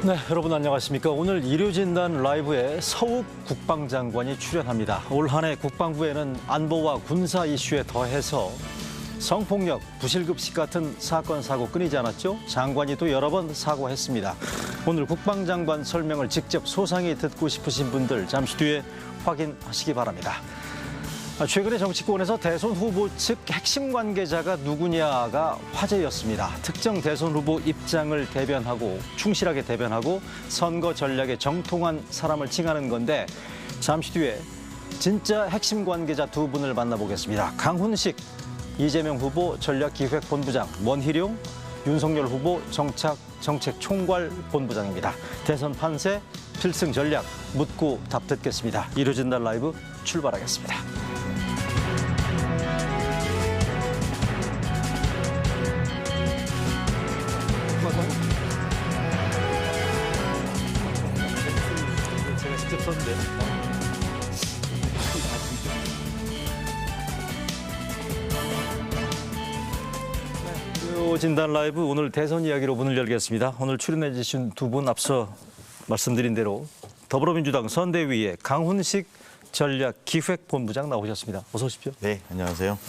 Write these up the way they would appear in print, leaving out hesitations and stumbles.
네, 여러분 안녕하십니까. 오늘 의료진단 라이브에 서욱 국방장관이 출연합니다. 올 한 해 국방부에는 안보와 군사 이슈에 더해서 성폭력, 부실급식 같은 사건, 사고 끊이지 않았죠. 장관이 또 여러 번 사고했습니다. 오늘 국방장관 설명을 직접 소상히 듣고 싶으신 분들 잠시 뒤에 확인하시기 바랍니다. 최근에 정치권에서 대선 후보 측 핵심 관계자가 누구냐가 화제였습니다. 특정 대선 후보 입장을 대변하고 충실하게 대변하고 선거 전략에 정통한 사람을 칭하는 건데 잠시 뒤에 진짜 핵심 관계자 두 분을 만나보겠습니다. 강훈식 이재명 후보 전략기획본부장, 원희룡 윤석열 후보 정책총괄본부장입니다. 대선 판세, 필승 전략 묻고 답 듣겠습니다. 의료진단 라이브 출발하겠습니다. 제가 직접 썼는데. 진단 라이브 오늘 대선 이야기로 문을 열겠습니다. 오늘 출연해 주신 두 분 앞서 말씀드린 대로 더불어민주당 선대위의 강훈식 전략기획본부장 나오셨습니다. 어서 오십시오. 네, 안녕하세요.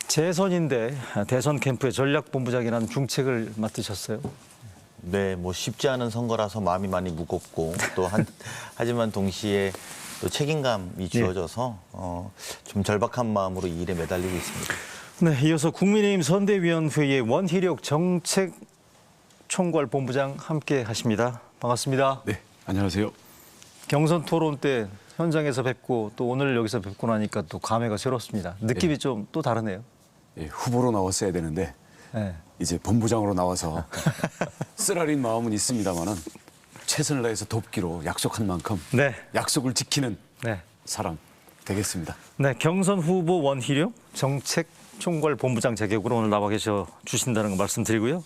재선인데 대선 캠프의 전략본부장이라는 중책을 맡으셨어요. 네, 뭐 쉽지 않은 선거라서 마음이 많이 무겁고 또 하지만 동시에 또 책임감이 주어져서 좀 절박한 마음으로 이 일에 매달리고 있습니다. 네, 이어서 국민의힘 선대위원회의 원희룡 정책총괄본부장 함께 하십니다. 반갑습니다. 네, 안녕하세요. 경선 토론 때 현장에서 뵙고 또 오늘 여기서 뵙고 나니까 또 감회가 새롭습니다. 느낌이 좀 또 다르네요. 예, 후보로 나왔어야 되는데 네. 이제 본부장으로 나와서 쓰라린 마음은 있습니다만은 최선을 다해서 돕기로 약속한 만큼 네. 약속을 지키는 네. 사람 되겠습니다. 네, 경선 후보 원희룡 정책총괄본부장 자격으로 오늘 나와 계셔 주신다는 거 말씀드리고요.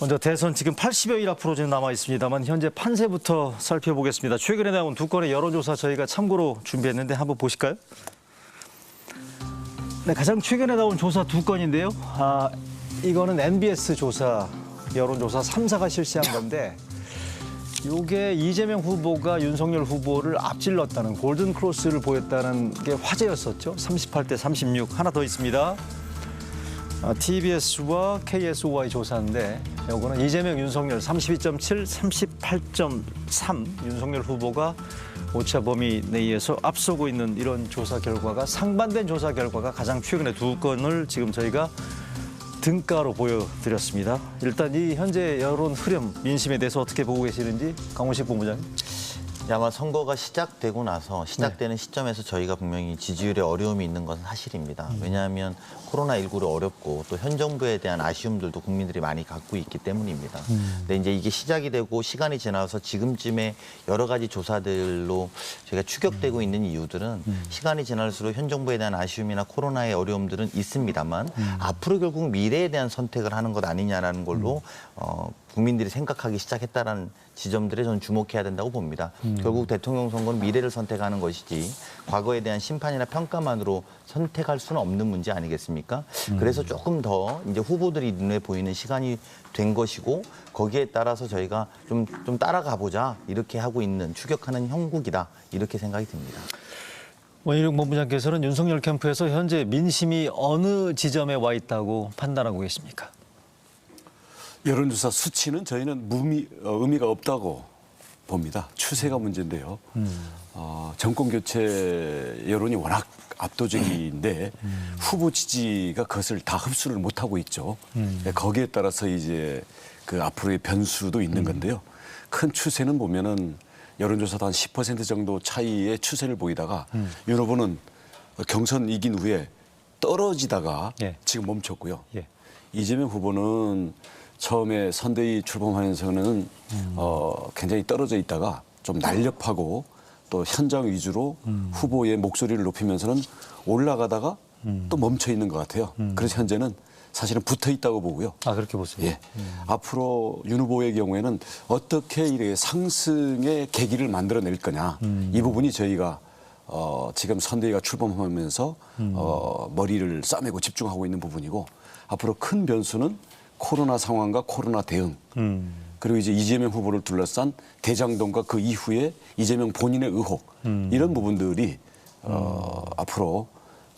먼저 대선 지금 80여일 앞으로 좀 남아 있습니다만 현재 판세부터 살펴보겠습니다. 최근에 나온 두 건의 여론조사 저희가 참고로 준비했는데 한번 보실까요? 네, 가장 최근에 나온 조사 두 건인데요. 이거는 NBS 조사, 여론조사 3사가 실시한 건데 이게 이재명 후보가 윤석열 후보를 앞질렀다는 골든크로스를 보였다는 게 화제였었죠. 38대 36. 하나 더 있습니다. TBS와 KSO의 조사인데 이거는 이재명, 윤석열 32.7, 38.3 윤석열 후보가 오차 범위 내에서 앞서고 있는 이런 조사 결과가 상반된 조사 결과가 가장 최근에 두 건을 지금 저희가 등가로 보여드렸습니다. 일단 이 현재 여론 흐름, 민심에 대해서 어떻게 보고 계시는지 강훈식 본부장님. 아마 선거가 시작되고 나서 시작되는 시점에서 저희가 분명히 지지율에 어려움이 있는 것은 사실입니다. 왜냐하면 코로나19로 어렵고 또 현 정부에 대한 아쉬움들도 국민들이 많이 갖고 있기 때문입니다. 근데 이제 이게 시작이 되고 시간이 지나서 지금쯤에 여러 가지 조사들로 저희가 추격되고 있는 이유들은 시간이 지날수록 현 정부에 대한 아쉬움이나 코로나의 어려움들은 있습니다만 앞으로 결국 미래에 대한 선택을 하는 것 아니냐라는 걸로 국민들이 생각하기 시작했다라는 지점들에 저는 주목해야 된다고 봅니다. 결국 대통령 선거는 미래를 선택하는 것이지 과거에 대한 심판이나 평가만으로 선택할 수는 없는 문제 아니겠습니까? 그래서 조금 더 이제 후보들이 눈에 보이는 시간이 된 것이고 거기에 따라서 저희가 좀 따라가 보자 이렇게 하고 있는 추격하는 형국이다 이렇게 생각이 듭니다. 원희룡 본부장께서는 윤석열 캠프에서 현재 민심이 어느 지점에 와 있다고 판단하고 계십니까? 여론조사 수치는 저희는 의미가 없다고 봅니다. 추세가 문제인데요. 정권 교체 여론이 워낙 압도적인데 후보 지지가 그것을 다 흡수를 못하고 있죠. 거기에 따라서 이제 그 앞으로의 변수도 있는 건데요. 큰 추세는 보면은 여론조사도 한 10% 정도 차이의 추세를 보이다가 윤 후보는 경선 이긴 후에 떨어지다가 지금 멈췄고요. 이재명 후보는 처음에 선대위 출범하면서는 굉장히 떨어져 있다가 좀 날렵하고 또 현장 위주로 후보의 목소리를 높이면서는 올라가다가 또 멈춰 있는 것 같아요. 그래서 현재는 사실은 붙어 있다고 보고요. 아, 그렇게 보세요? 예. 앞으로 윤 후보의 경우에는 어떻게 이렇게 상승의 계기를 만들어낼 거냐. 이 부분이 저희가 지금 선대위가 출범하면서 머리를 싸매고 집중하고 있는 부분이고 앞으로 큰 변수는 코로나 상황과 코로나 대응, 그리고 이제 이재명 후보를 둘러싼 대장동과 그 이후에 이재명 본인의 의혹, 이런 부분들이 앞으로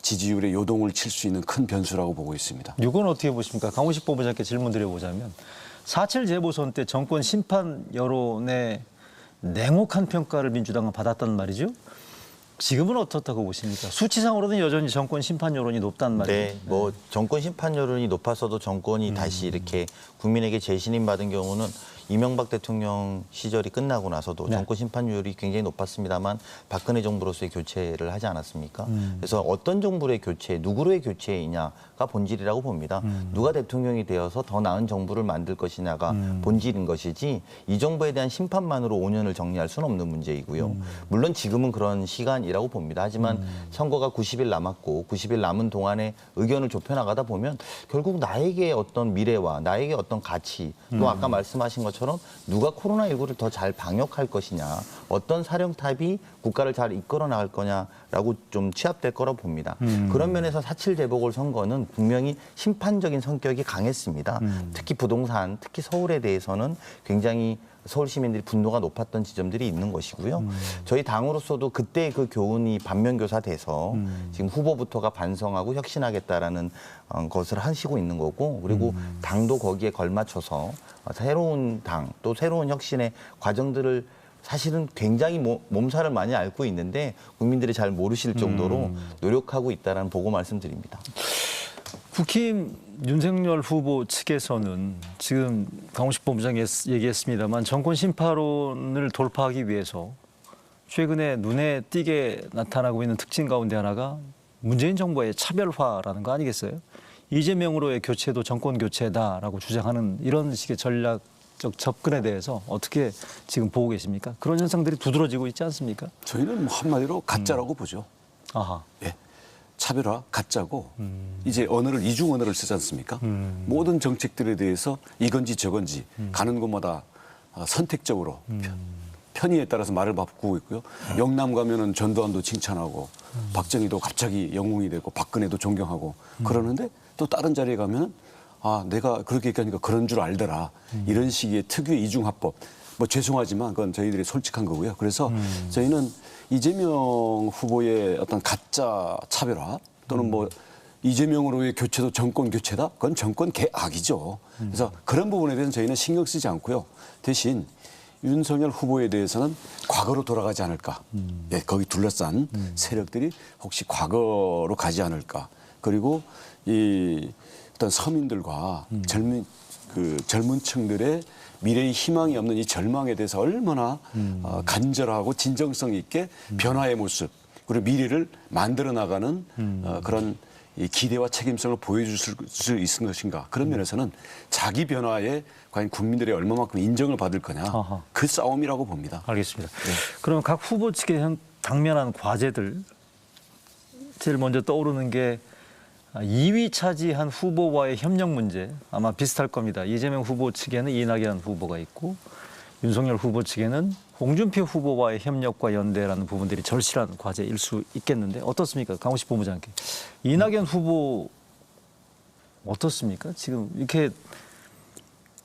지지율의 요동을 칠 수 있는 큰 변수라고 보고 있습니다. 이건 어떻게 보십니까? 강훈식 본부장께 질문 드려보자면 4.7 재보선 때 정권 심판 여론의 냉혹한 평가를 민주당은 받았단 말이죠. 지금은 어떻다고 보십니까? 수치상으로는 여전히 정권 심판 여론이 높단 말이죠. 네, 뭐 정권 심판 여론이 높았어도 정권이 다시 이렇게 국민에게 재신임받은 경우는 이명박 대통령 시절이 끝나고 나서도 네. 정권 심판율이 굉장히 높았습니다만 박근혜 정부로서의 교체를 하지 않았습니까? 그래서 어떤 정부의 교체, 누구로의 교체이냐가 본질이라고 봅니다. 누가 대통령이 되어서 더 나은 정부를 만들 것이냐가 본질인 것이지 이 정부에 대한 심판만으로 5년을 정리할 수는 없는 문제이고요. 물론 지금은 그런 시간이라고 봅니다. 하지만 선거가 90일 남았고 90일 남은 동안에 의견을 좁혀나가다 보면 결국 나에게 어떤 미래와 나에게 어떤 가치 또 아까 말씀하신 것처럼 누가 코로나19를 더 잘 방역할 것이냐, 어떤 사령탑이 국가를 잘 이끌어 나갈 거냐라고 좀 취합될 거라고 봅니다. 그런 면에서 4.7 재보궐선거는 분명히 심판적인 성격이 강했습니다. 특히 부동산, 특히 서울에 대해서는 굉장히 서울 시민들이 분노가 높았던 지점들이 있는 것이고요. 저희 당으로서도 그때 그 교훈이 반면교사돼서 지금 후보부터가 반성하고 혁신하겠다라는 것을 하시고 있는 거고, 그리고 당도 거기에 걸맞춰서 새로운 당, 또 새로운 혁신의 과정들을 사실은 굉장히 몸살을 많이 앓고 있는데 국민들이 잘 모르실 정도로 노력하고 있다는 보고 말씀드립니다. 국힘 윤석열 후보 측에서는 지금 강훈식 본부장이 얘기했습니다만 정권 심판론을 돌파하기 위해서 최근에 눈에 띄게 나타나고 있는 특징 가운데 하나가 문재인 정부의 차별화라는 거 아니겠어요? 이재명으로의 교체도 정권 교체다라고 주장하는 이런 식의 전략적 접근에 대해서 어떻게 지금 보고 계십니까? 그런 현상들이 두드러지고 있지 않습니까? 저희는 뭐 한마디로 가짜라고 보죠. 아하. 예. 차별화 가짜고 이제 언어를 이중 언어를 쓰지 않습니까? 모든 정책들에 대해서 이건지 저건지 가는 곳마다 선택적으로 편의에 따라서 말을 바꾸고 있고요. 영남 가면은 전두환도 칭찬하고 박정희도 갑자기 영웅이 되고 박근혜도 존경하고 그러는데 또 다른 자리에 가면은 아 내가 그렇게 얘기하니까 그런 줄 알더라. 이런 식의 특유의 이중화법. 뭐 죄송하지만 그건 저희들이 솔직한 거고요. 그래서 저희는 이재명 후보의 어떤 가짜 차별화 또는 뭐 이재명으로의 교체도 정권 교체다? 그건 정권 개악이죠. 그래서 그런 부분에 대해서는 저희는 신경 쓰지 않고요. 대신 윤석열 후보에 대해서는 과거로 돌아가지 않을까. 예, 거기 둘러싼 세력들이 혹시 과거로 가지 않을까. 그리고 이 어떤 서민들과 젊은 층들의 미래의 희망이 없는 이 절망에 대해서 얼마나 간절하고 진정성 있게 변화의 모습 그리고 미래를 만들어 나가는 그런 이 기대와 책임성을 보여줄 수 있는 것인가. 그런 면에서는 자기 변화에 과연 국민들이 얼마만큼 인정을 받을 거냐. 아하. 그 싸움이라고 봅니다. 알겠습니다. 그러면 각 후보 측의 당면한 과제들 제일 먼저 떠오르는 게 2위 차지한 후보와의 협력 문제 아마 비슷할 겁니다. 이재명 후보 측에는 이낙연 후보가 있고 윤석열 후보 측에는 홍준표 후보와의 협력과 연대라는 부분들이 절실한 과제일 수 있겠는데 어떻습니까? 강훈식 본부장께. 이낙연 후보 어떻습니까? 지금 이렇게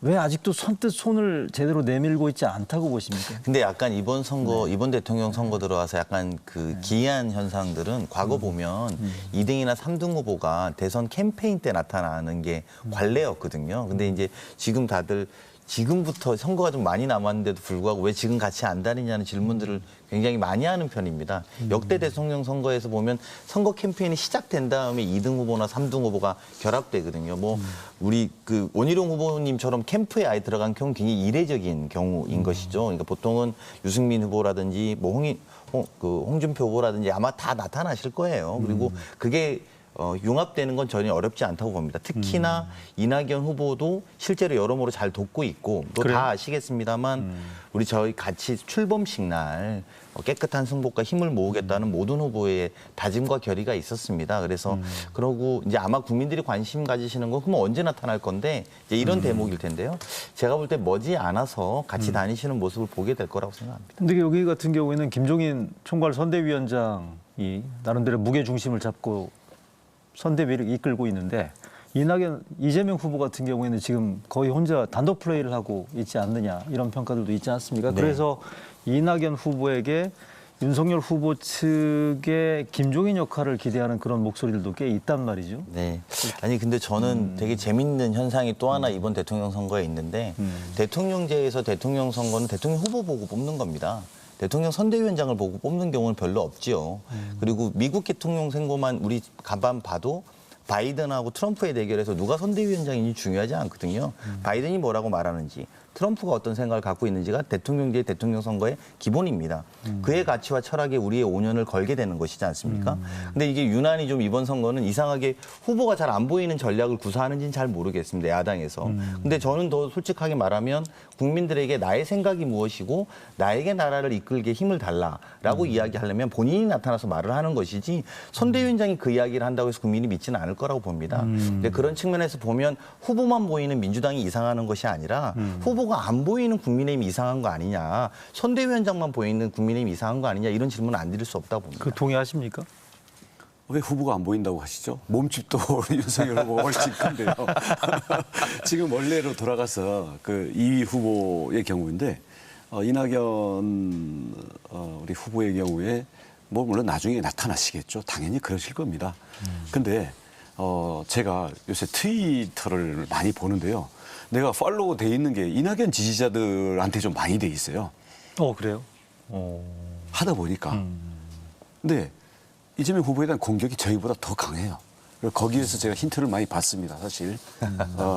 왜 아직도 선뜻 손을 제대로 내밀고 있지 않다고 보십니까? 근데 약간 이번 선거, 이번 대통령 선거 들어와서 약간 그 기이한 현상들은 과거 보면 2등이나 3등 후보가 대선 캠페인 때 나타나는 게 관례였거든요. 근데 이제 지금 다들 지금부터 선거가 좀 많이 남았는데도 불구하고 왜 지금 같이 안 다니냐는 질문들을 굉장히 많이 하는 편입니다. 역대 대통령 선거에서 보면 선거 캠페인이 시작된 다음에 2등 후보나 3등 후보가 결합되거든요. 뭐 우리 그 원희룡 후보님처럼 캠프에 아예 들어간 경우 굉장히 이례적인 경우인 것이죠. 그러니까 보통은 유승민 후보라든지 뭐 홍준표 후보라든지 아마 다 나타나실 거예요. 그리고 그게 융합되는 건 전혀 어렵지 않다고 봅니다. 특히나 이낙연 후보도 실제로 여러모로 잘 돕고 있고 또 다 아시겠습니다만 우리 저희 같이 출범식 날 깨끗한 승복과 힘을 모으겠다는 모든 후보의 다짐과 결의가 있었습니다. 그래서 그러고 이제 아마 국민들이 관심 가지시는 건 그럼 언제 나타날 건데 이제 이런 대목일 텐데요. 제가 볼 때 머지 않아서 같이 다니시는 모습을 보게 될 거라고 생각합니다. 근데 여기 같은 경우에는 김종인 총괄 선대위원장이 나름대로 무게 중심을 잡고 선대위를 이끌고 있는데 이재명 후보 같은 경우에는 지금 거의 혼자 단독 플레이를 하고 있지 않느냐 이런 평가들도 있지 않습니까? 네. 그래서 이낙연 후보에게 윤석열 후보 측의 김종인 역할을 기대하는 그런 목소리들도 꽤 있단 말이죠. 네. 아니 근데 저는 되게 재밌는 현상이 또 하나 이번 대통령 선거에 있는데 대통령제에서 대통령 선거는 대통령 후보 보고 뽑는 겁니다. 대통령 선대위원장을 보고 뽑는 경우는 별로 없지요. 그리고 미국 대통령 선거만 우리 가만 봐도 바이든하고 트럼프의 대결에서 누가 선대위원장인지 중요하지 않거든요. 바이든이 뭐라고 말하는지, 트럼프가 어떤 생각을 갖고 있는지가 대통령제 대통령 선거의 기본입니다. 그의 가치와 철학에 우리의 5년을 걸게 되는 것이지 않습니까? 근데 이게 유난히 좀 이번 선거는 이상하게 후보가 잘 안 보이는 전략을 구사하는지는 잘 모르겠습니다. 야당에서. 근데 저는 더 솔직하게 말하면 국민들에게 나의 생각이 무엇이고 나에게 나라를 이끌게 힘을 달라라고 이야기하려면 본인이 나타나서 말을 하는 것이지 선대위원장이 그 이야기를 한다고 해서 국민이 믿지는 않을 거라고 봅니다. 근데 그런 측면에서 보면 후보만 보이는 민주당이 이상하는 것이 아니라 후보가 안 보이는 국민의힘이 이상한 거 아니냐, 선대위원장만 보이는 국민의힘이 이상한 거 아니냐 이런 질문은 안 드릴 수 없다 봅니다. 그 동의하십니까? 왜 후보가 안 보인다고 하시죠? 몸집도 우리 윤석열 후보가 훨씬 큰데요. 지금 원래로 돌아가서 그 2위 후보의 경우인데 이낙연 우리 후보의 경우에 뭐 물론 나중에 나타나시겠죠. 당연히 그러실 겁니다. 근데 제가 요새 트위터를 많이 보는데요. 내가 팔로우 돼 있는 게 이낙연 지지자들한테 좀 많이 돼 있어요. 그래요? 하다 보니까. 근데 이재명 후보에 대한 공격이 저희보다 더 강해요. 거기에서 제가 힌트를 많이 받습니다, 사실.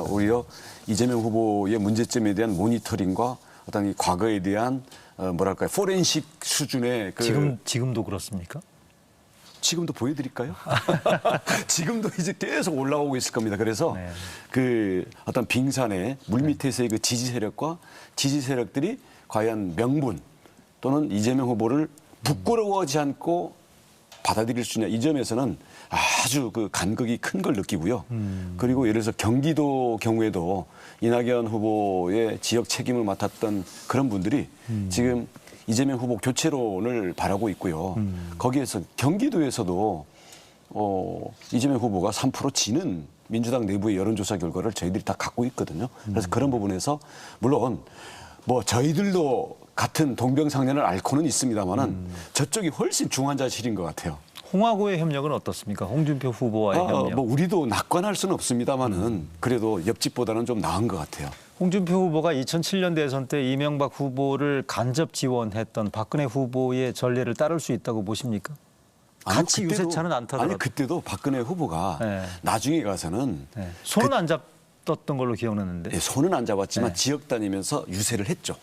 오히려 이재명 후보의 문제점에 대한 모니터링과 어떤 이 과거에 대한 뭐랄까요, 포렌식 수준의 지금도 그렇습니까? 지금도 보여드릴까요? 지금도 이제 계속 올라오고 있을 겁니다. 그래서 네. 그 어떤 빙산의 물밑에서의 그 지지 세력과 지지 세력들이 과연 명분 또는 이재명 후보를 부끄러워하지 않고 받아들일 수 있냐, 이 점에서는 아주 그 간극이 큰 걸 느끼고요. 그리고 예를 들어서 경기도 경우에도 이낙연 후보의 지역 책임을 맡았던 그런 분들이 지금 이재명 후보 교체론을 바라고 있고요. 거기에서 경기도에서도 이재명 후보가 3% 지는 민주당 내부의 여론조사 결과를 저희들이 다 갖고 있거든요. 그래서 그런 부분에서 물론 뭐 저희들도 같은 동병상련을 앓고는 있습니다만은 저쪽이 훨씬 중환자실인 것 같아요. 홍하고의 협력은 어떻습니까? 홍준표 후보와의 협력. 뭐 우리도 낙관할 수는 없습니다만은 그래도 옆집보다는 좀 나은 것 같아요. 홍준표 후보가 2007년 대선 때 이명박 후보를 간접 지원했던 박근혜 후보의 전례를 따를 수 있다고 보십니까? 같이 유세차는 않다더라도. 아니 그때도 박근혜 후보가 네. 나중에 가서는 네. 손은 안 잡았던 걸로 기억나는데. 네, 손은 안 잡았지만 네. 지역 다니면서 유세를 했죠.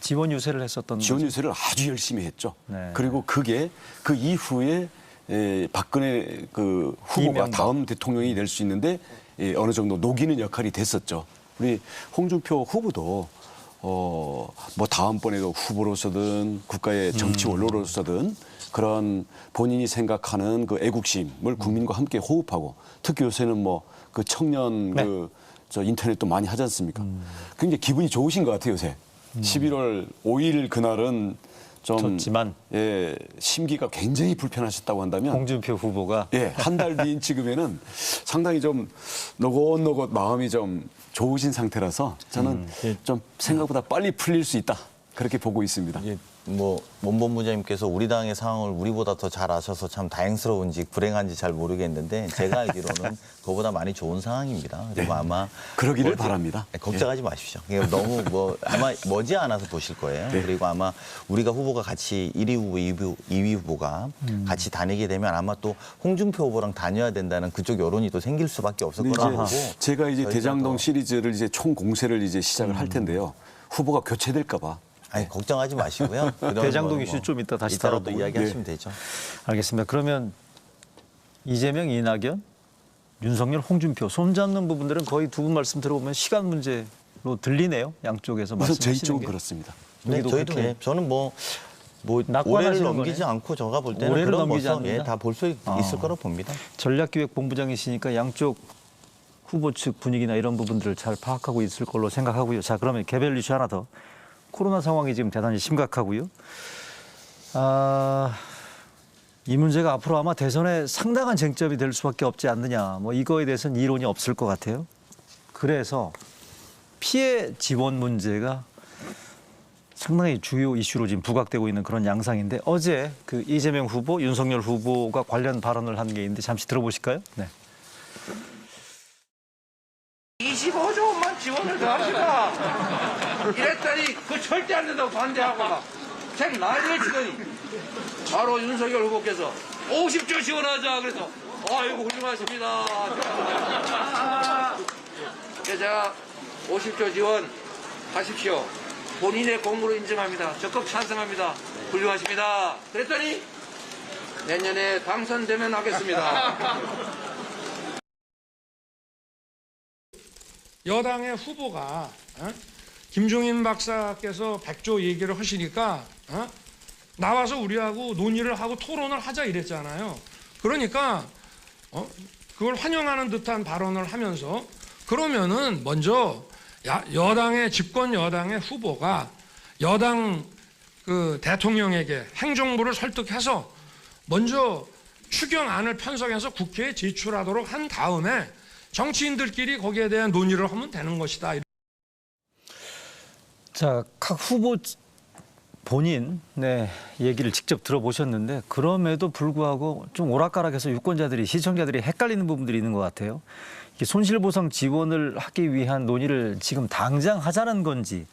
지원 유세를 했었던 지원 거죠. 유세를 아주 열심히 했죠. 네. 그리고 그게 그 이후에 박근혜 그 후보가 이명박. 다음 대통령이 될 수 있는데 어느 정도 녹이는 역할이 됐었죠. 우리 홍준표 후보도 뭐 다음번에도 후보로서든 국가의 정치 원로로서든 그런 본인이 생각하는 그 애국심을 국민과 함께 호흡하고 특히 요새는 뭐 그 청년 네. 저 인터넷도 많이 하지 않습니까? 굉장히 기분이 좋으신 것 같아요, 요새. 11월 5일 그날은 좀 좋지만 심기가 굉장히 불편하셨다고 한다면 홍준표 후보가 한 달 뒤인 지금에는 상당히 좀 노곤노곤 마음이 좀 좋으신 상태라서 저는 좀 생각보다 빨리 풀릴 수 있다. 그렇게 보고 있습니다. 이제 뭐 원본부장님께서 우리 당의 상황을 우리보다 더 잘 아셔서 참 다행스러운지 불행한지 잘 모르겠는데 제가 알기로는 그보다 많이 좋은 상황입니다. 그리고 아마 그러기를 바랍니다. 걱정하지 마십시오. 너무 아마 머지않아서 보실 거예요. 그리고 아마 우리가 후보가 같이 1위 후보, 2위 후보가 같이 다니게 되면 아마 또 홍준표 후보랑 다녀야 된다는 그쪽 여론이 또 생길 수밖에 없을 거라고 보고 제가 이제 저희가 대장동 더 시리즈를 이제 총 공세를 이제 시작을 할 텐데요. 후보가 교체될까 봐. 아니 걱정하지 마시고요. 대장동 이슈 좀 이따 다시 이따라도 다뤄보고요. 이야기하시면 되죠. 알겠습니다. 그러면 이재명, 이낙연, 윤석열, 홍준표 손잡는 부분들은 거의 두 분 말씀 들어보면 시간 문제로 들리네요. 양쪽에서 우선 저희 말씀하시는 쪽은 게. 그렇습니다. 네, 여기도 저희도 그렇게 저는 뭐 올해를 낙관하시는 넘기지 거네. 않고 제가 볼 때는 올해를 그런 넘기지 모습 않는다? 다 볼 수 있을 거라고 봅니다. 전략기획본부장이시니까 양쪽 후보 측 분위기나 이런 부분들을 잘 파악하고 있을 걸로 생각하고요. 자, 그러면 개별 이슈 하나 더. 코로나 상황이 지금 대단히 심각하고요. 이 문제가 앞으로 아마 대선에 상당한 쟁점이 될 수밖에 없지 않느냐. 뭐 이거에 대해서는 이론이 없을 것 같아요. 그래서 피해 지원 문제가 상당히 주요 이슈로 지금 부각되고 있는 그런 양상인데 어제 그 이재명 후보, 윤석열 후보가 관련 발언을 한 게 있는데 잠시 들어보실까요? 네. 25조 원만 지원을 더 하시라. 이랬더니 그 절대 안 된다고 반대하고 막 책 난리를 치더니 바로 윤석열 후보께서 50조 지원하자. 그래서 아이고 훌륭하십니다. 그래서 제가 50조 지원 하십시오. 본인의 공으로 인정합니다. 적극 찬성합니다. 훌륭하십니다. 그랬더니 내년에 당선되면 하겠습니다. 여당의 후보가 김종인 박사께서 100조 얘기를 하시니까 나와서 우리하고 논의를 하고 토론을 하자 이랬잖아요. 그러니까 그걸 환영하는 듯한 발언을 하면서 그러면은 먼저 여당의 집권 여당의 후보가 여당 그 대통령에게 행정부를 설득해서 먼저 추경안을 편성해서 국회에 제출하도록 한 다음에 정치인들끼리 거기에 대한 논의를 하면 되는 것이다. 자, 각 후보 본인 얘기를 직접 들어보셨는데 그럼에도 불구하고 좀 오락가락해서 유권자들이 시청자들이 헷갈리는 부분들이 있는 것 같아요. 이게 손실보상 지원을 하기 위한 논의를 지금 당장 하자는 건지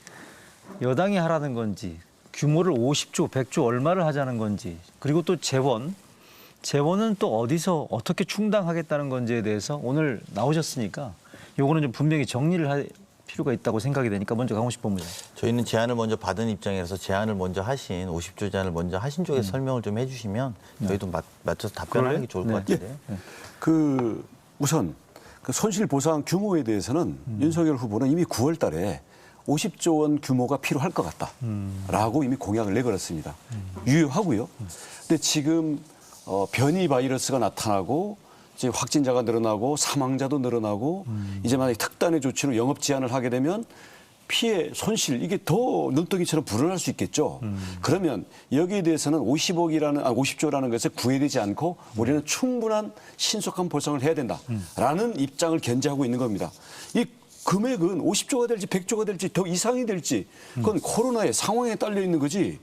여당이 하라는 건지 규모를 50조, 100조 얼마를 하자는 건지 그리고 또 재원은 또 어디서 어떻게 충당하겠다는 건지에 대해서 오늘 나오셨으니까 요거는 좀 분명히 정리를 할 필요가 있다고 생각이 되니까 먼저 강훈식 본부장. 저희는 제안을 먼저 받은 입장이라서 제안을 먼저 하신 50조 제안을 먼저 하신 쪽에 설명을 좀 해주시면 저희도 맞춰서 답변하는 게 좋을 것 같은데요. 그 우선 그 손실보상 규모에 대해서는 윤석열 후보는 이미 9월 달에 50조 원 규모가 필요할 것 같다라고 이미 공약을 내걸었습니다. 유효하고요. 근데 지금 변이 바이러스가 나타나고 이제 확진자가 늘어나고 사망자도 늘어나고 이제 만약에 특단의 조치로 영업 제한을 하게 되면 피해, 손실 이게 더 눈덩이처럼 불어날 수 있겠죠. 그러면 여기에 대해서는 50조라는 것에 구애되지 않고 우리는 충분한 신속한 보상을 해야 된다라는 입장을 견지하고 있는 겁니다. 이 금액은 50조가 될지 100조가 될지 더 이상이 될지 그건 코로나의 상황에 딸려 있는 거지.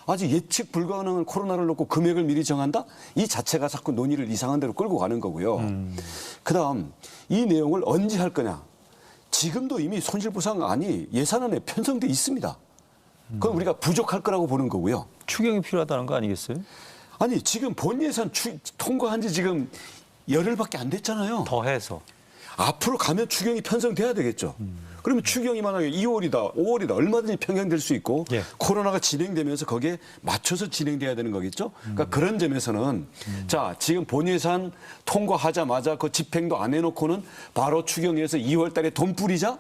아직 예측 불가능한 코로나를 놓고 금액을 미리 정한다? 이 자체가 자꾸 논의를 이상한 데로 끌고 가는 거고요. 그다음 이 내용을 언제 할 거냐? 지금도 이미 손실보상안이 예산안에 편성돼 있습니다. 그건 우리가 부족할 거라고 보는 거고요. 추경이 필요하다는 거 아니겠어요? 아니 지금 본 예산 통과한 지 지금 열흘밖에 안 됐잖아요. 더해서. 앞으로 가면 추경이 편성돼야 되겠죠. 그러면 추경이 만약에 2월이다, 5월이다 얼마든지 변경될 수 있고 예. 코로나가 진행되면서 거기에 맞춰서 진행돼야 되는 거겠죠. 그러니까 그런 점에서는 자 지금 본예산 통과하자마자 그 집행도 안 해놓고는 바로 추경해서 2월 달에 돈 뿌리자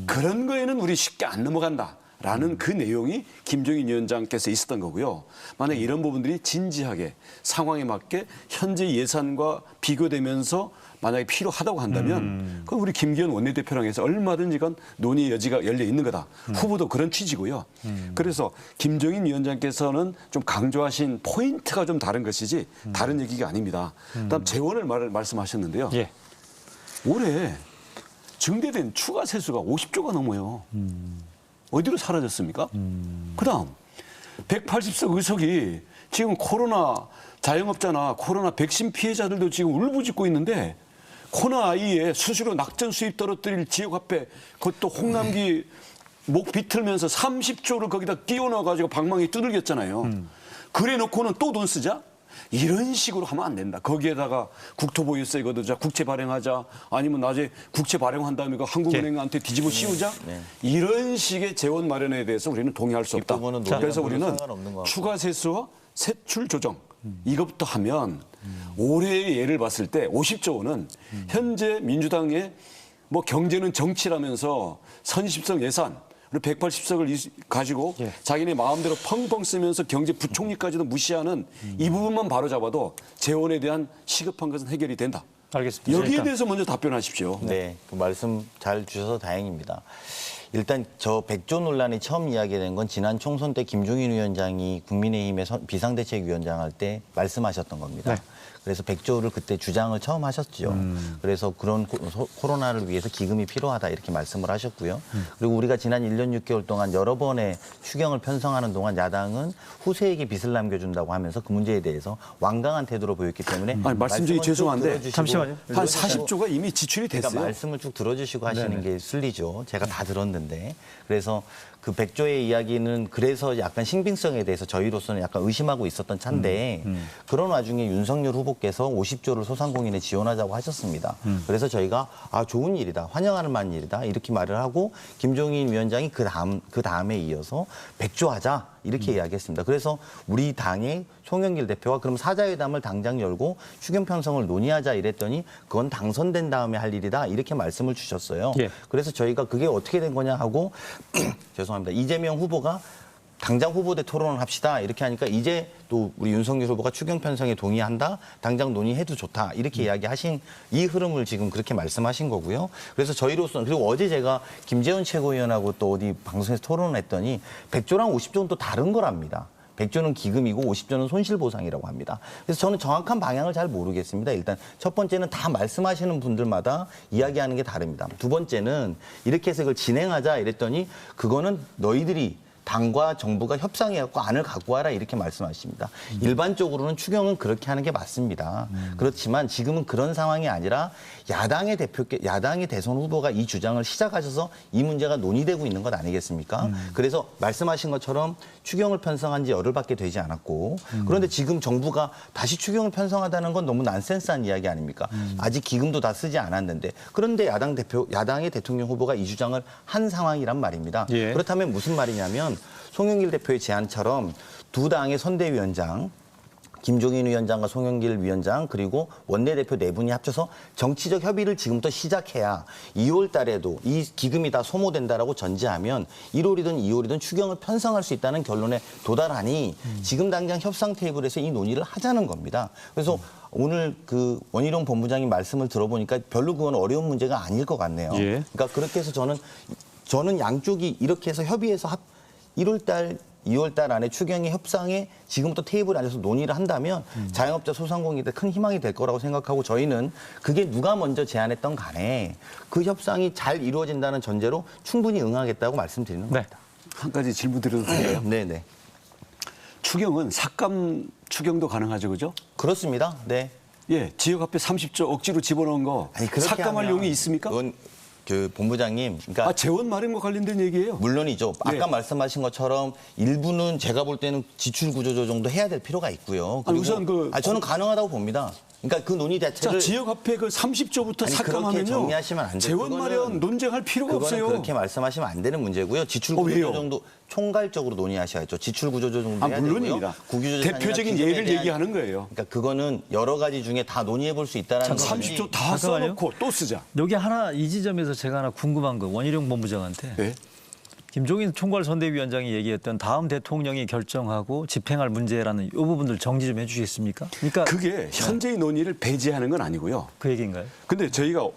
그런 거에는 우리 쉽게 안 넘어간다. 라는 그 내용이 김종인 위원장께서 있었던 거고요. 만약 이런 부분들이 진지하게 상황에 맞게 현재 예산과 비교되면서 만약에 필요하다고 한다면 그건 우리 김기현 원내대표랑 해서 얼마든지 건 논의 여지가 열려 있는 거다. 후보도 그런 취지고요. 그래서 김종인 위원장께서는 좀 강조하신 포인트가 좀 다른 것이지 다른 얘기가 아닙니다. 그다음 재원을 말씀하셨는데요. 예. 올해 증대된 추가 세수가 50조가 넘어요. 어디로 사라졌습니까? 그다음 180석 의석이 지금 코로나 자영업자나 코로나 백신 피해자들도 지금 울부짖고 있는데 코로나19에 수시로 낙전 수입 떨어뜨릴 지역화폐 그것도 홍남기 목 비틀면서 30조를 거기다 끼워 넣어가지고 방망이 두들겼잖아요. 그래 놓고는 또 돈 쓰자? 이런 식으로 하면 안 된다. 거기에다가 국토보유세 걷어자, 국채 발행하자, 아니면 낮에 국채 발행한 다음에 그 한국은행한테 뒤집어 씌우자. 이런 식의 재원 마련에 대해서 우리는 동의할 수 없다. 그래서 우리는 추가 세수와 세출 조정 이것부터 하면 올해의 예를 봤을 때 50조 원은 현재 민주당의 뭐 경제는 정치라면서 선십석 예산 그리고 180석을 가지고 자기네 마음대로 펑펑 쓰면서 경제부총리까지도 무시하는 이 부분만 바로잡아도 재원에 대한 시급한 것은 해결이 된다. 알겠습니다. 여기에 일단. 대해서 먼저 답변하십시오. 네, 그 말씀 잘 주셔서 다행입니다. 일단 저 백조 논란이 처음 이야기된 건 지난 총선 때 김종인 위원장이 국민의힘의 비상대책위원장 할 때 말씀하셨던 겁니다. 네. 그래서 백조를 그때 주장을 처음 하셨죠. 그래서 그런 코로나를 위해서 기금이 필요하다 이렇게 말씀을 하셨고요. 그리고 우리가 지난 1년 6개월 동안 여러 번의 추경을 편성하는 동안 야당은 후세에게 빚을 남겨준다고 하면서 그 문제에 대해서 완강한 태도로 보였기 때문에 아니, 말씀 중에 말씀을 쭉 죄송한데 들어주시고 잠시만요. 한 40조가 이미 지출이 됐어요. 그러니까 말씀을 쭉 들어주시고 하시는 네네. 게 순리죠. 제가 다 들었는데. 그래서 그 백조의 이야기는 그래서 약간 신빙성에 대해서 저희로서는 약간 의심하고 있었던 차인데 그런 와중에 윤석열 후보께서 50조를 소상공인에 지원하자고 하셨습니다. 그래서 저희가 좋은 일이다. 환영할 만한 일이다. 이렇게 말을 하고 김종인 위원장이 그 다음에 이어서 100조 하자. 이렇게 이야기했습니다. 그래서 우리 당의 송영길 대표가 그럼 사자회담을 당장 열고 추경 편성을 논의하자 이랬더니 그건 당선된 다음에 할 일이다 이렇게 말씀을 주셨어요. 예. 그래서 저희가 그게 어떻게 된 거냐 하고 죄송합니다. 이재명 후보가 당장 후보대 토론을 합시다 이렇게 하니까 이제 또 우리 윤석열 후보가 추경 편성에 동의한다 당장 논의해도 좋다 이렇게 이야기하신 이 흐름을 지금 그렇게 말씀하신 거고요. 그래서 저희로서는 그리고 어제 제가 김재원 최고위원하고 또 어디 방송에서 토론을 했더니 100조랑 50조는 또 다른 거랍니다. 100조는 기금이고 50조는 손실보상이라고 합니다. 그래서 저는 정확한 방향을 잘 모르겠습니다. 일단 첫 번째는 다 말씀하시는 분들마다 이야기하는 게 다릅니다. 두 번째는 이렇게 해서 이걸 진행하자 이랬더니 그거는 너희들이 당과 정부가 협상해갖고 안을 갖고 와라 이렇게 말씀하십니다. 일반적으로는 추경은 그렇게 하는 게 맞습니다. 그렇지만 지금은 그런 상황이 아니라 야당의 대선 후보가 이 주장을 시작하셔서 이 문제가 논의되고 있는 것 아니겠습니까? 그래서 말씀하신 것처럼 추경을 편성한 지 열흘밖에 되지 않았고 그런데 지금 정부가 다시 추경을 편성하다는 건 너무 난센스한 이야기 아닙니까? 아직 기금도 다 쓰지 않았는데 그런데 야당의 대통령 후보가 이 주장을 한 상황이란 말입니다. 예. 그렇다면 무슨 말이냐면 송영길 대표의 제안처럼 두 당의 선대위원장 김종인 위원장과 송영길 위원장 그리고 원내대표 네 분이 합쳐서 정치적 협의를 지금부터 시작해야 2월 달에도 이 기금이 다 소모된다라고 전제하면 1월이든 2월이든 추경을 편성할 수 있다는 결론에 도달하니 지금 당장 협상 테이블에서 이 논의를 하자는 겁니다. 그래서 오늘 그 원희룡 본부장님 말씀을 들어보니까 별로 그건 어려운 문제가 아닐 것 같네요. 예. 그러니까 그렇게 해서 저는 양쪽이 이렇게 해서 협의해서 1월 달 2월 달 안에 추경의 협상에 지금부터 테이블에 앉아서 논의를 한다면 자영업자 소상공인들 큰 희망이 될 거라고 생각하고 저희는 그게 누가 먼저 제안했던 간에 그 협상이 잘 이루어진다는 전제로 충분히 응하겠다고 말씀드리는 네. 겁니다. 한 가지 질문 드려도 돼요? 네네. 추경은 삭감 추경도 가능하죠, 그죠? 그렇습니다. 네. 예, 지역 화폐 30조 억지로 집어넣은 거 아니, 그렇게 삭감할 하면 용이 있습니까? 그건 그 본부장님, 그러니까 재원 마련과 관련된 얘기예요. 물론이죠. 아까 네. 말씀하신 것처럼 일부는 제가 볼 때는 지출 구조 조정도 해야 될 필요가 있고요. 아니, 우선 저는 가능하다고 봅니다. 그러니까 그 논의 자, 자체를 지역 화폐 그 30조부터 아니, 그렇게 삭감하면요. 정리하시면 안 돼요. 재원 마련 논쟁할 필요가 그거는 없어요. 그렇게 말씀하시면 안 되는 문제고요. 지출 왜요? 구조 조정도 총괄적으로 논의하셔야죠. 지출 구조 조정도 해야 물론입니다. 되고요. 국유조정이나 대표적인 기금에 예를 대한- 얘기하는 거예요. 그러니까 그거는 여러 가지 중에 다 논의해 볼 수 있다라는 거지. 30조 다 잠깐만요. 써놓고 또 쓰자. 여기 하나 이 지점에서 제가 하나 궁금한 거 원희룡 본부장한테 네. 김종인 총괄선대위원장이 얘기했던 다음 대통령이 결정하고 집행할 문제라는 이 부분들 정리 좀 해주시겠습니까? 그러니까 그게 현재의 논의를 배제하는 건 아니고요. 그 얘기인가요? 근데 저희가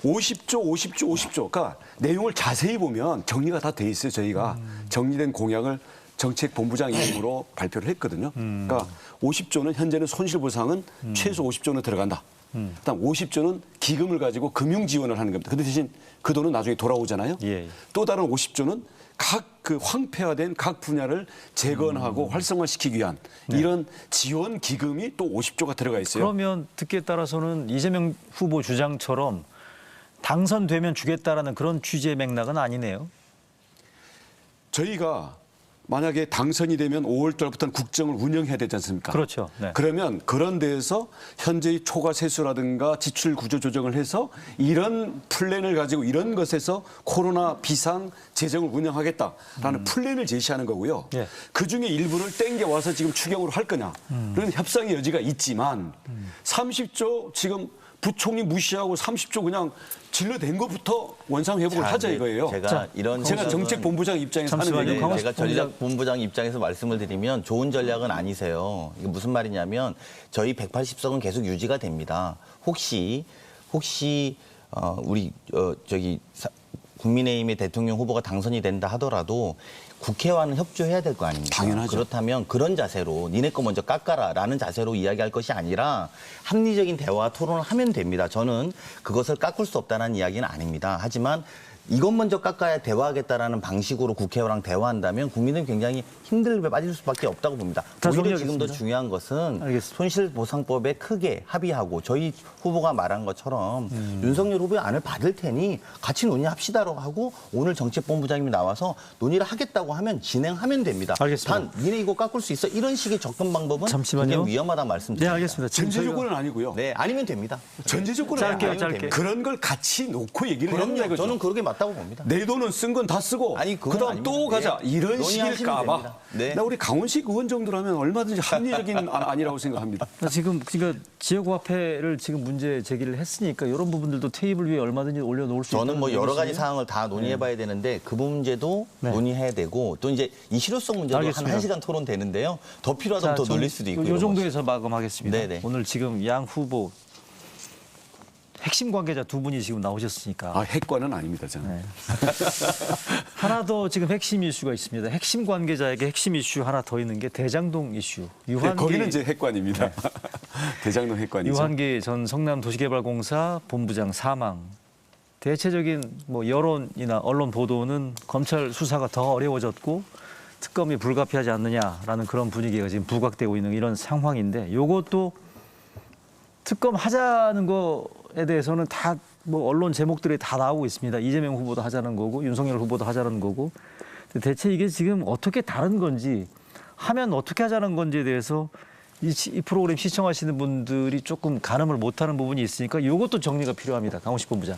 50조, 그러니까 내용을 자세히 보면 정리가 다 돼 있어요. 저희가 정리된 공약을 정책본부장 이름으로 발표를 했거든요. 그러니까 50조는 현재는 손실보상은 최소 50조는 들어간다. 그다음 50조는 기금을 가지고 금융 지원을 하는 겁니다. 근데 대신 그 돈은 나중에 돌아오잖아요. 예. 또 다른 50조는 각 그 황폐화된 각 분야를 재건하고 활성화시키기 위한 이런 지원 기금이 또 50조가 들어가 있어요. 그러면 듣기에 따라서는 이재명 후보 주장처럼 당선되면 주겠다라는 그런 취지의 맥락은 아니네요. 저희가 만약에 당선이 되면 5월 달부터는 국정을 운영해야 되지 않습니까? 그렇죠. 네. 그러면 그런 데에서 현재의 초과 세수라든가 지출 구조 조정을 해서 이런 플랜을 가지고 이런 것에서 코로나 비상 재정을 운영하겠다라는 플랜을 제시하는 거고요. 예. 그중에 일부를 땡겨와서 지금 추경으로 할 거냐. 그런 협상의 여지가 있지만 30조 지금 부총리 무시하고 30조 그냥 질러댄 것부터 원상회복을 하자 이거예요. 제가 이런 제가 생각은- 정책본부장 입장에서 하는 잠시만요. 얘기예요. 제가 전략본부장 입장에서 말씀을 드리면 좋은 전략은 아니세요. 이게 무슨 말이냐면 저희 180석은 계속 유지가 됩니다. 혹시 우리 국민의힘의 대통령 후보가 당선이 된다 하더라도 국회와는 협조해야 될 거 아닙니까? 당연하죠. 그렇다면 그런 자세로 니네 거 먼저 깎아라라는 자세로 이야기할 것이 아니라 합리적인 대화 토론을 하면 됩니다. 저는 그것을 깎을 수 없다는 이야기는 아닙니다. 하지만 이것 먼저 깎아야 대화하겠다라는 방식으로 국회와랑 대화한다면 국민은 굉장히 힘들게 빠질 수밖에 없다고 봅니다. 오히려 지금 더 중요한 것은 알겠습니다. 손실보상법에 크게 합의하고 저희 후보가 말한 것처럼 윤석열 후보의 안을 받을 테니 같이 논의합시다라고 하고 오늘 정책본부장님이 나와서 논의를 하겠다고 하면 진행하면 됩니다. 알겠습니다. 단 니네 이거 깎을 수 있어 이런 식의 접근 방법은 잠시만요. 굉장히 위험하다 네, 말씀드립니다. 알겠습니다. 지금 전제 저희가- 조건은 아니고요. 네, 아니면 됩니다. 전제 조건은 짧게요, 아니에요. 짧게. 그런 걸 같이 놓고 얘기를 해야 그럼요. 되거든요. 저는 그렇게 맞다고 봅니다. 내 돈은 쓴 건 다 쓰고 아니, 그건 그다음 또 아닙니다. 가자 네. 이런 논의하시면 식일까 봐. 됩니다. 네. 나 우리 강원식 의원 정도라면 얼마든지 합리적인 아니라고 생각합니다. 지금 그러니까 지역화폐를 지금 문제 제기를 했으니까 이런 부분들도 테이블 위에 얼마든지 올려놓을 수 있다는 저는 뭐 여러 가지 얘기시네요. 사항을 다 논의해봐야 되는데 그 문제도 네. 논의해야 되고 또 이제 이 실효성 문제도 알겠습니다. 한 1시간 토론 되는데요. 더 필요하다면 더 좀 놀릴 수도 있고요. 요 정도에서 마감하겠습니다. 네네. 오늘 지금 양 후보 핵심 관계자 두 분이 지금 나오셨으니까 핵관은 아닙니다, 저는. 네. 하나 더 지금 핵심 이슈가 있습니다. 핵심 관계자에게 핵심 이슈 하나 더 있는 게 대장동 이슈. 네, 유한기, 거기는 이제 핵관입니다. 대장동 핵관이죠. 유한기 전 성남도시개발공사 본부장 사망. 대체적인 뭐 여론이나 언론 보도는 검찰 수사가 더 어려워졌고 특검이 불가피하지 않느냐라는 그런 분위기가 지금 부각되고 있는 이런 상황인데 이것도 특검 하자는 거에 대해서는 다 뭐 언론 제목들이 다 나오고 있습니다. 이재명 후보도 하자는 거고 윤석열 후보도 하자는 거고. 근데 대체 이게 지금 어떻게 다른 건지 하면 어떻게 하자는 건지에 대해서 이 프로그램 시청하시는 분들이 조금 가늠을 못하는 부분이 있으니까 이것도 정리가 필요합니다. 강원식 본부장.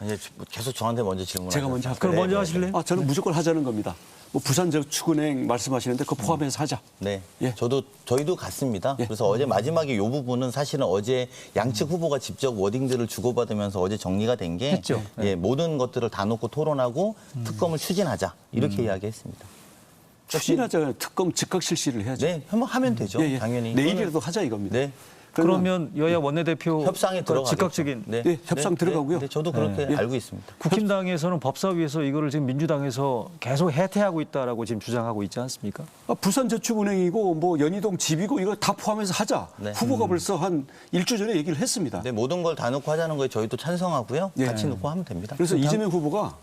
이제 계속 저한테 먼저 질문하세요. 제가 먼저 할까요? 그럼 먼저 하실래요? 저는 무조건 하자는 겁니다. 뭐 부산저축은행 말씀하시는데 그거 포함해서 하자. 네, 예. 저희도 같습니다. 예. 그래서 어제 마지막에 이 부분은 사실은 어제 양측 후보가 직접 워딩들을 주고받으면서 어제 정리가 된 게 했죠. 예, 모든 것들을 다 놓고 토론하고 특검을 추진하자 이렇게 이야기했습니다. 추진하자. 특검 즉각 실시를 해야죠. 네, 한번 하면 되죠. 예, 예. 당연히. 내일이라도 하자 이겁니다. 네. 그러면 여야 원내대표 협상에 들어가 즉각적인 네, 협상 들어가고요. 네, 저도 그렇게 예. 알고 있습니다. 국힘당에서는 법사위에서 이거를 지금 민주당에서 계속 해태하고 있다라고 지금 주장하고 있지 않습니까? 부산저축은행이고 뭐 연희동 집이고 이거 다 포함해서 하자. 네. 후보가 벌써 한 일주 전에 얘기를 했습니다. 네, 모든 걸 다 놓고 하자는 거에 저희도 찬성하고요. 예. 같이 놓고 하면 됩니다. 그래서 이재명 후보가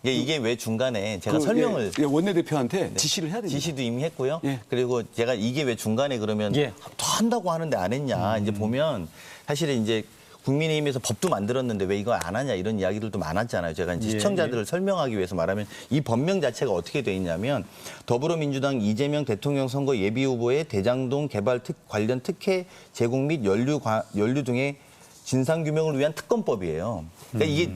이게 왜 중간에 제가 설명을 원내대표한테 지시를 해야 됩니다. 지시도 이미 했고요. 예. 그리고 제가 이게 왜 중간에 그러면 예. 더 한다고 하는데 안 했냐. 이제 보면 사실은 이제 국민의힘에서 법도 만들었는데 왜 이거 안 하냐 이런 이야기들도 많았잖아요. 제가 이제 예, 시청자들을 설명하기 위해서 말하면 이 법명 자체가 어떻게 돼 있냐면 더불어민주당 이재명 대통령 선거 예비 후보의 대장동 개발 관련 특혜 제공 및 연루 등의 진상 규명을 위한 특검법이에요. 그러니까 이게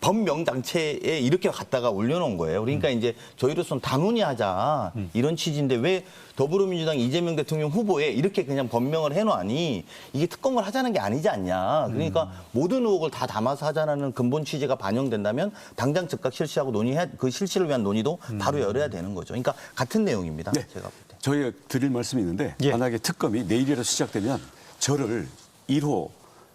법명 장체에 이렇게 갖다가 올려놓은 거예요. 그러니까 이제 저희로서는 단훈이 하자 이런 취지인데 왜 더불어민주당 이재명 대통령 후보에 이렇게 그냥 법명을 해놓으니 이게 특검을 하자는 게 아니지 않냐. 그러니까 모든 의혹을 다 담아서 하자는 근본 취지가 반영된다면 당장 즉각 실시하고 그 실시를 위한 논의도 바로 열어야 되는 거죠. 그러니까 같은 내용입니다. 네. 제가 볼 때. 저희가 드릴 말씀이 있는데 예. 만약에 특검이 내일이라도 시작되면 저를 1호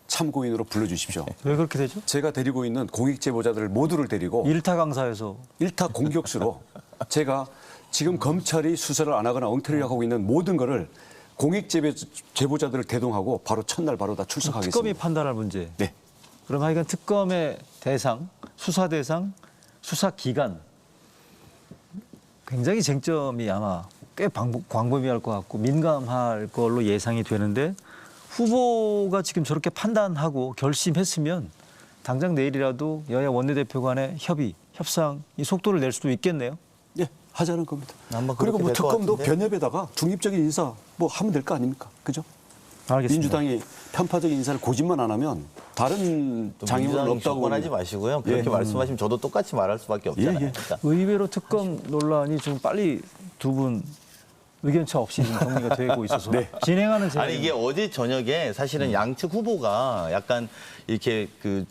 참고인으로 불러주십시오. 왜 그렇게 되죠? 제가 데리고 있는 공익 제보자들을 모두를 데리고 일타 강사에서 일타 공격수로 제가 지금 검찰이 수사를 안 하거나 엉터리를 하고 있는 모든 거를 공익 제보자들을 대동하고 바로 첫날 바로 다 출석하겠습니다. 특검이 판단할 문제. 네. 그럼 하여간 특검의 대상, 수사 대상, 수사 기간 굉장히 쟁점이 아마 꽤 광범위할 것 같고 민감할 걸로 예상이 되는데 후보가 지금 저렇게 판단하고 결심했으면 당장 내일이라도 여야 원내대표 간의 협의, 협상 이 속도를 낼 수도 있겠네요. 예, 하자는 겁니다. 아마 그리고 그렇게 뭐 될것 특검도 같은데. 변협에다가 중립적인 인사 뭐 하면 될 거 아닙니까? 그죠? 알겠습니다. 민주당이 편파적인 인사를 고집만 안 하면 다른 장애물은 없다고 주권하지 봅니다. 마시고요. 그렇게 예. 말씀하시면 저도 똑같이 말할 수밖에 없잖아요. 예, 예. 그러니까 의외로 특검 논란이 좀 빨리 두 분 의견차 없이 지금 정리가 되고 있어서 네. 진행하는 아니 이게 어제 저녁에 사실은 양측 후보가 약간 이렇게 그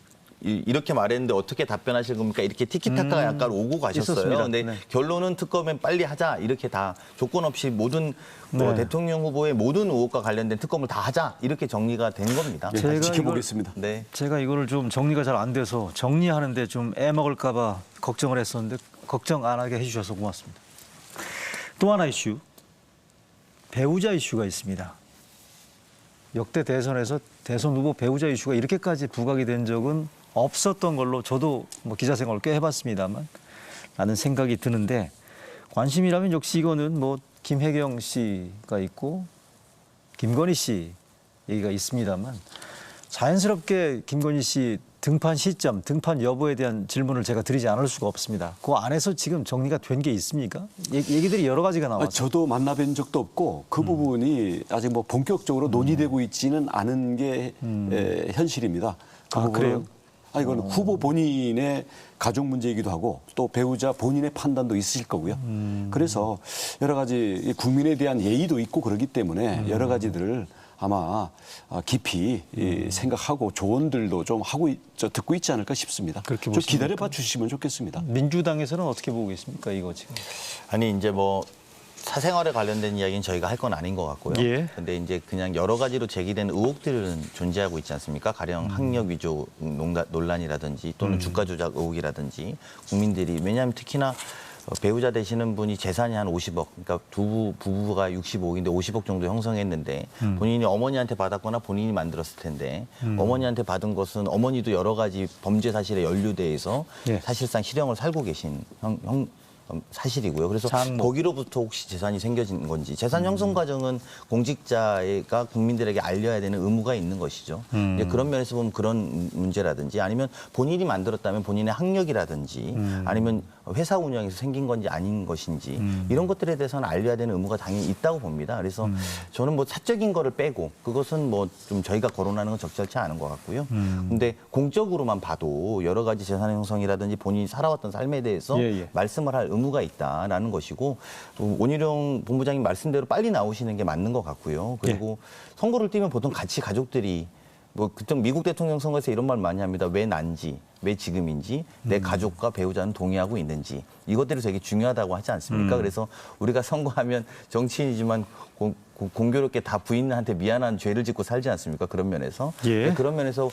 이렇게 말했는데 어떻게 답변하실 겁니까? 이렇게 티키타카가 약간 오고 가셨어요. 있었습니다. 근데 네. 결론은 특검은 빨리 하자 이렇게 다 조건 없이 모든 네. 대통령 후보의 모든 의혹과 관련된 특검을 다 하자 이렇게 정리가 된 겁니다. 네, 제가 지켜보겠습니다. 네. 제가 이거를 좀 정리가 잘 안 돼서 정리하는데 좀 애먹을까 봐 걱정을 했었는데 걱정 안 하게 해주셔서 고맙습니다. 또 하나 이슈. 배우자 이슈가 있습니다. 역대 대선에서 대선 후보 배우자 이슈가 이렇게까지 부각이 된 적은 없었던 걸로 저도 뭐 기자 생활을 꽤 해봤습니다만 라는 생각이 드는데 관심이라면 역시 이거는 뭐 김혜경 씨가 있고 김건희 씨 얘기가 있습니다만 자연스럽게 김건희 씨 등판 시점, 등판 여부에 대한 질문을 제가 드리지 않을 수가 없습니다. 그 안에서 지금 정리가 된 게 있습니까? 얘기들이 여러 가지가 나왔죠. 저도 만나뵌 적도 없고 그 부분이 아직 뭐 본격적으로 논의되고 있지는 않은 게 현실입니다. 그 아, 부분은 그래요? 이건 후보 본인의 가족 문제이기도 하고 또 배우자 본인의 판단도 있으실 거고요. 그래서 여러 가지 국민에 대한 예의도 있고 그렇기 때문에 여러 가지들을 아마 깊이 생각하고 조언들도 좀 하고 듣고 있지 않을까 싶습니다. 그렇게 좀 보십니까? 기다려봐 주시면 좋겠습니다. 민주당에서는 어떻게 보고 계십니까? 이거 지금. 아니 이제 뭐 사생활에 관련된 이야기는 저희가 할 건 아닌 것 같고요. 예. 근데 이제 그냥 여러 가지로 제기된 의혹들은 존재하고 있지 않습니까? 가령 학력 위조 논란이라든지 또는 주가 조작 의혹이라든지 국민들이 왜냐하면 특히나 배우자 되시는 분이 재산이 한 50억, 그러니까 부부가 65억인데 50억 정도 형성했는데 본인이 어머니한테 받았거나 본인이 만들었을 텐데 어머니한테 받은 것은 어머니도 여러 가지 범죄 사실에 연루돼서 예. 사실상 실형을 살고 계신 사실이고요. 그래서 장모. 거기로부터 혹시 재산이 생겨진 건지 재산 형성 과정은 공직자가 국민들에게 알려야 되는 의무가 있는 것이죠. 이제 그런 면에서 보면 그런 문제라든지 아니면 본인이 만들었다면 본인의 학력이라든지 아니면 회사 운영에서 생긴 건지 아닌 것인지 이런 것들에 대해서는 알려야 되는 의무가 당연히 있다고 봅니다. 그래서 저는 뭐 사적인 거를 빼고 그것은 뭐 좀 저희가 거론하는 건 적절치 않은 것 같고요. 근데 공적으로만 봐도 여러 가지 재산 형성이라든지 본인이 살아왔던 삶에 대해서 예. 말씀을 할 의무가 있다라는 것이고 온희룡 본부장님 말씀대로 빨리 나오시는 게 맞는 것 같고요. 그리고 선거를 뛰면 보통 같이 가족들이 뭐 그때 미국 대통령 선거에서 이런 말 많이 합니다. 왜 난지, 왜 지금인지, 내 가족과 배우자는 동의하고 있는지 이것들이 되게 중요하다고 하지 않습니까? 그래서 우리가 선거하면 정치인이지만 공교롭게 다 부인한테 미안한 죄를 짓고 살지 않습니까? 그런 면에서 예. 그런 면에서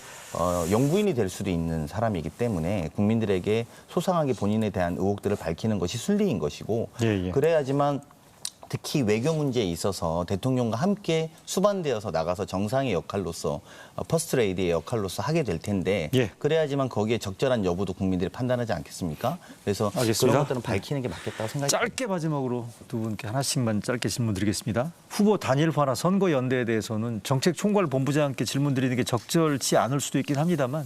영부인이 될 수도 있는 사람이기 때문에 국민들에게 소상하게 본인에 대한 의혹들을 밝히는 것이 순리인 것이고 예. 그래야지만 특히 외교 문제에 있어서 대통령과 함께 수반되어서 나가서 정상의 역할로서 퍼스트 레이디의 역할로서 하게 될 텐데 예. 그래야지만 거기에 적절한 여부도 국민들이 판단하지 않겠습니까? 그래서 알겠습니다. 그런 것들은 밝히는 게 맞겠다고 생각합니다. 짧게 마지막으로 두 분께 하나씩만 짧게 질문 드리겠습니다. 후보 단일화나 선거연대에 대해서는 정책총괄본부장께 질문 드리는 게 적절치 않을 수도 있긴 합니다만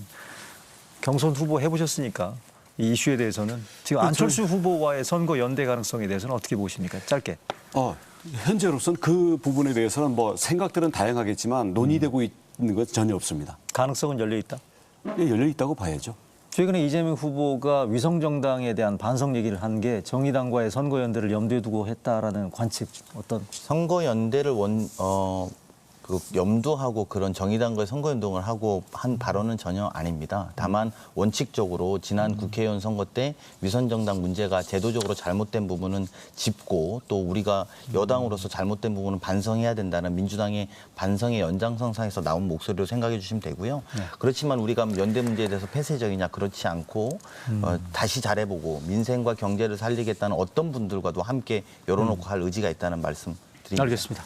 경선 후보 해보셨으니까 이 이슈에 대해서는 지금 안철수 후보와의 선거연대 가능성에 대해서는 어떻게 보십니까? 짧게. 현재로서는 그 부분에 대해서는 뭐 생각들은 다양하겠지만 논의되고 있는 것 전혀 없습니다. 가능성은 열려 있다. 열려 있다고 봐야죠. 최근에 이재명 후보가 위성정당에 대한 반성 얘기를 한 게 정의당과의 선거연대를 염두에 두고 했다라는 관측 어떤? 선거연대를 염두하고 그런 정의당과의 선거운동을 하고 한 발언은 전혀 아닙니다. 다만 원칙적으로 지난 국회의원 선거 때 위선정당 문제가 제도적으로 잘못된 부분은 짚고 또 우리가 여당으로서 잘못된 부분은 반성해야 된다는 민주당의 반성의 연장선상에서 나온 목소리로 생각해 주시면 되고요. 그렇지만 우리가 연대 문제에 대해서 폐쇄적이냐 그렇지 않고 다시 잘해보고 민생과 경제를 살리겠다는 어떤 분들과도 함께 열어놓고 할 의지가 있다는 말씀 드립니다. 알겠습니다.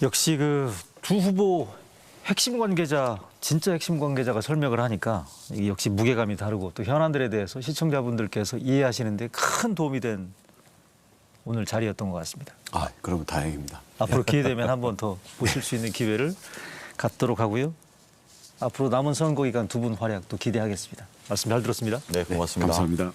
역시 그 두 후보 핵심 관계자, 진짜 핵심 관계자가 설명을 하니까 이게 역시 무게감이 다르고 또 현안들에 대해서 시청자분들께서 이해하시는데 큰 도움이 된 오늘 자리였던 것 같습니다. 그러면 다행입니다. 앞으로 기회 되면 한 번 더 보실 수 있는 기회를 갖도록 하고요. 앞으로 남은 선거 기간 두 분 활약 또 기대하겠습니다. 말씀 잘 들었습니다. 네, 고맙습니다. 감사합니다.